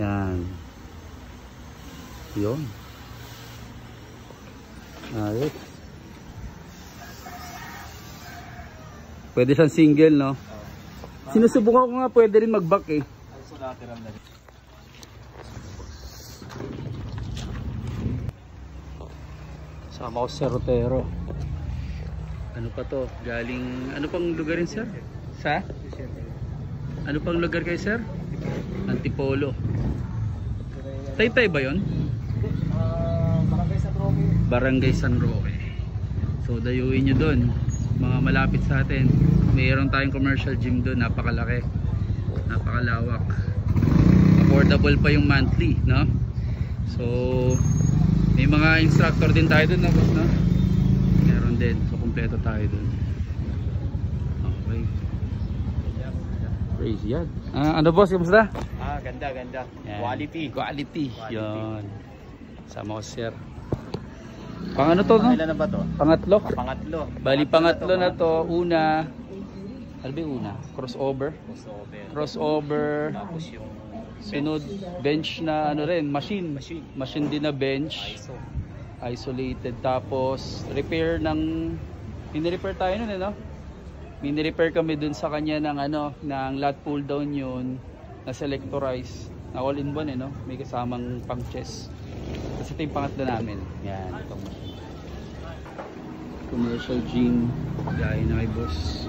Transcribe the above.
Yan. Yun. Ayos. Pwede siyang single, no? Sinusubukan ko nga pwede rin mag-back eh. Also lateral na rin. Sama ko sa Rotero. Ano pa to? Galing... Ano pang lugar rin, sir? Sa? Ano pang lugar kayo, sir? Antipolo. Taytay ba yun? Barangay San Roque. Barangay San Roque. So dayuin nyo dun. Mga malapit sa atin. Mayroon tayong commercial gym dun. Napakalaki. Napakalawak. Affordable pa yung monthly, no? So may mga instructor din tayo dun, no? Meron din. So kumpleto tayo dun. Okay. Praise God. Ano boss? Kamusta? Ganda. Yan. Quality. Yun. Sama ko sir. Pang ano to, no? Ilan na ba to? Pangatlo? Pangatlo. Bali pangatlo na to. Una. Ano ba yung una? Crossover. Tapos yung Sunod bench na ano rin, machine din na bench. Isolated. Tapos repair ng mini-repair tayo nun, no? Mini-repair kami dun sa kanya ng ano, ng lat pull down yun na selectorize. Na all in one, no? May kasamang pang chest. Kasi ito yung pangatlo namin. Yan, itong machine. Commercial gym. Gaya na kay boss.